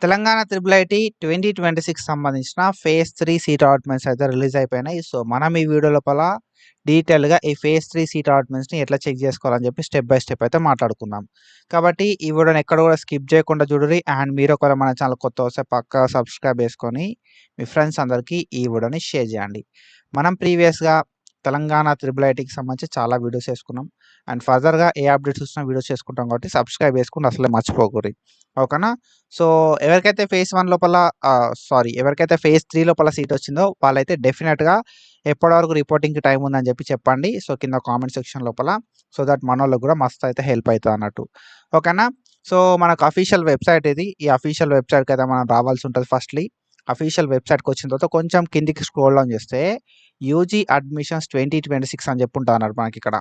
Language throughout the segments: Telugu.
తెలంగాణ త్రిబుల్ ఐటీ 2026 సంబంధించిన ఫేజ్ 3 సీట్ అలాట్మెంట్స్ అయితే రిలీజ్ అయిపోయినాయి. సో, మనం ఈ వీడియో లోపల డీటెయిల్‌గా ఈ ఫేజ్ 3 సీట్ అలాట్మెంట్స్‌ని ఎట్లా చెక్ చేసుకోవాలని చెప్పి స్టెప్ బై స్టెప్ అయితే మాట్లాడుకుందాం. కాబట్టి ఈ వీడియోని ఎక్కడ కూడా స్కిప్ చేయకుండా చూడుర్రి. అండ్ మీరు ఒకవేళ మన ఛానల్ కొత్త వస్తే పక్కా సబ్స్క్రైబ్ చేసుకొని మీ ఫ్రెండ్స్ అందరికీ ఈ వీడియోని షేర్ చేయండి. మనం ప్రీవియస్‌గా తెలంగాణ త్రిబుల్ ఐటీకి సంబంధించి చాలా వీడియోస్ చేసుకున్నాం. అండ్ ఫర్దర్‌గా ఏ అప్డేట్స్ వచ్చినా వీడియోస్ చేసుకుంటాం కాబట్టి సబ్స్క్రైబ్ చేసుకొని అసలే మర్చిపోకుర్రి. ఓకేనా? సో, ఎవరికైతే ఫేజ్ 1 లోపల ఎవరికైతే ఫేజ్ 3 లోపల సీట్ వచ్చిందో వాళ్ళైతే డెఫినిట్‌గా ఎప్పటివరకు రిపోర్టింగ్‌కి టైం ఉందని చెప్పండి. సో, కింద కామెంట్ సెక్షన్ లోపల. సో దట్ మనోళ్ళకి కూడా మస్తు అయితే హెల్ప్ అవుతది అన్నట్టు. ఓకేనా? సో, మనకు అఫీషియల్ వెబ్‌సైట్ ఇది. ఈ అఫీషియల్ వెబ్‌సైట్‌కి అయితే మనం రావాల్సి ఉంటుంది ఫస్ట్‌లీ. అఫీషియల్ వెబ్‌సైట్‌కి వచ్చిన తర్వాత కొంచెం కిందికి స్క్రోల్ డౌన్ చేస్తే యూజీ అడ్మిషన్స్ 2026 అని చెప్పి ఉంటదన్నమాట మనకిక్కడ.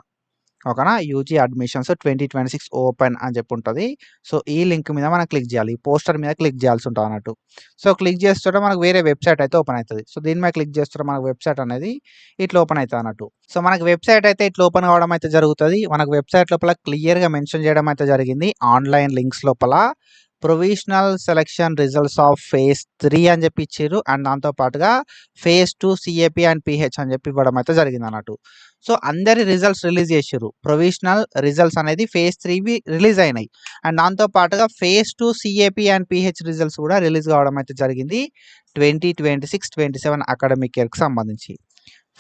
ఓకేనా? యూజీ అడ్మిషన్స్ 2026 ఓపెన్ అని చెప్పి ఉంటది. సో, ఈ లింక్ మీద మనం క్లిక్ చేయాలి. ఈ పోస్టర్ మీద క్లిక్ చేయాల్సి ఉంటది అన్నట్టు. సో, క్లిక్ చేస్తుంటే మనకు వేరే వెబ్‌సైట్ అయితే ఓపెన్ అయితది. సో, దీని మీద క్లిక్ చేస్తుంటే మనకు వెబ్‌సైట్ అనేది ఇట్లా ఓపెన్ అయితది అన్నట్టు. సో, మనకు వెబ్‌సైట్ అయితే ఇట్లా ఓపెన్ కావడం అయితే జరుగుతది. మనకు వెబ్‌సైట్ లోపల క్లియర్‌గా మెన్షన్ చేయడం అయితే జరిగింది. ఆన్‌లైన్ లింక్స్ లోపల provisional selection results of phase 3 అని చెప్పి ఇచ్చిర్రు. అండ్ దాంతో పాటుగా ఫేజ్ 2 సీఏపీ అండ్ పీహెచ్ అని చెప్పి ఇవ్వడం అయితే జరిగింది అన్నట్టు. సో, అందరి రిజల్ట్స్ రిలీజ్ చేసిర్రు. ప్రొవిజనల్ రిజల్ట్స్ అనేది ఫేజ్ 3వి రిలీజ్ అయినాయి. అండ్ దాంతో పాటుగా phase 2 CAP and pH results కూడా రిలీజ్ కావడం అయితే జరిగింది. 2026-27 అకాడమిక్ ఇయర్‌కి సంబంధించి.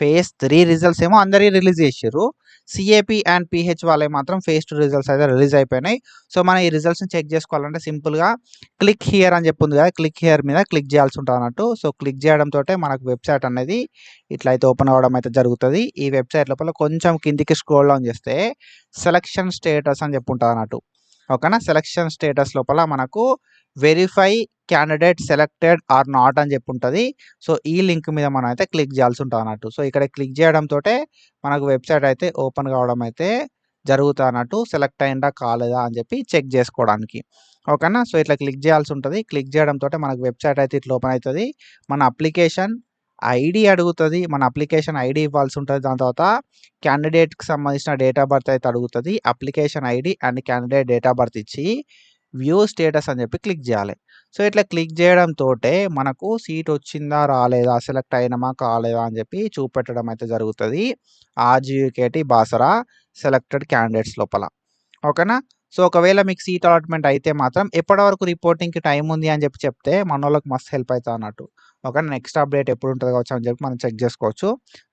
ఫేజ్ 3 రిజల్ట్స్ ఏమో అందరియి రిలీజ్ చేసిర్రు. సీఏపీ అండ్ పీహెచ్ వాళ్ళవి మాత్రం ఫేజ్ 2 రిజల్ట్స్ అయితే రిలీజ్ అయిపోయినాయి. సో, మనం ఈ రిజల్ట్స్‌ని చెక్ చేసుకోవాలంటే సింపుల్‌గా క్లిక్ హియర్ అని చెప్పి ఉంది కదా! క్లిక్ హియర్ మీద క్లిక్ చేయాల్సి ఉంటది అన్నట్టు. సో, క్లిక్ చేయడంతోటే మనకు వెబ్‌సైట్ అనేది ఇట్లా అయితే ఓపెన్ అవ్వడం అయితే జరుగుతది. ఈ వెబ్‌సైట్ లోపల కొంచెం కిందికి స్క్రోల్ డౌన్ చేస్తే సెలక్షన్ స్టేటస్ అని చెప్పి ఉంటది అన్నట్టు. ఓకేనా? సెలక్షన్ స్టేటస్ లోపల మనకు verify candidate selected or not అని చెప్పి ఉంటది. సో, ఈ లింక్ మీద మనం అయితే క్లిక్ చేయాల్సి ఉంటది అన్నట్టు. సో, ఇక్కడ క్లిక్ చేయడంతోటే మనకు వెబ్‌సైట్ అయితే ఓపెన్ కావడం అయితే జరుగుతది అన్నట్టు. సెలెక్ట్ అయిందా కాలేదా అని చెప్పి చెక్ చేసుకోవడానికి. ఓకేనా? సో, ఇట్లా క్లిక్ చేయాల్సి ఉంటది. క్లిక్ చేయడంతోటే మనకు వెబ్‌సైట్ అయితే ఇట్లా ఓపెన్ అయితది. మన అప్లికేషన్ ఐడీ అడుగుతది. మన అప్లికేషన్ ఐడీ ఇవ్వాల్సి ఉంటది. దాని తర్వాత క్యాండిడేట్‌కి సంబంధించిన డేట్ ఆఫ్ బర్త్ అయితే అడుగుతది. Application ID and candidate date of birth ఇచ్చి వ్యూ స్టేటస్ అని చెప్పి క్లిక్ చేయాలి. సో, ఇట్లా క్లిక్ చేయడంతోటే మనకు సీట్ వచ్చిందా రాలేదా, సెలెక్ట్ అయినమా కాలేదా అని చెప్పి చూపెట్టడం అయితే జరుగుతది. ఆర్‌జీయూకేటీ బాసరా సెలెక్టెడ్ క్యాండిడేట్స్ లోపల. ఓకేనా? సో, ఒకవేళ మీకు సీట్ అలాట్‌మెంట్ అయితే మాత్రం ఎప్పటివరకు రిపోర్టింగ్‌కి టైం ఉంది అని చెప్తే మనోళ్ళకి మస్తు హెల్ప్ అయితది అన్నట్టు. ఓకేనా? నెక్స్ట్ అప్డేట్ ఎప్పుడు ఉంటది కావచ్చు అని చెప్పి మనం చెక్ చేసుకోవచ్చు.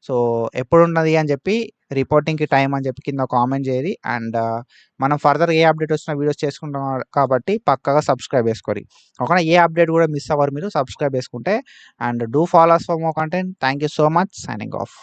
సో, ఎప్పుడున్నది అని చెప్పి రిపోర్టింగ్‌కి టైం అని చెప్పి కింద కామెంట్ చేయిరి. అండ్ మనం ఫర్దర్ ఏ అప్డేట్ వచ్చినా వీడియోస్ చేసుకుంటాం కాబట్టి పక్కాగా సబ్స్క్రైబ్ చేసుకోరి. ఓకేనా? ఏ అప్డేట్ కూడా మిస్ అవ్వరు మీరు సబ్స్క్రైబ్ చేసుకుంటే. And do follow us for more content. Thank you so much. Signing of.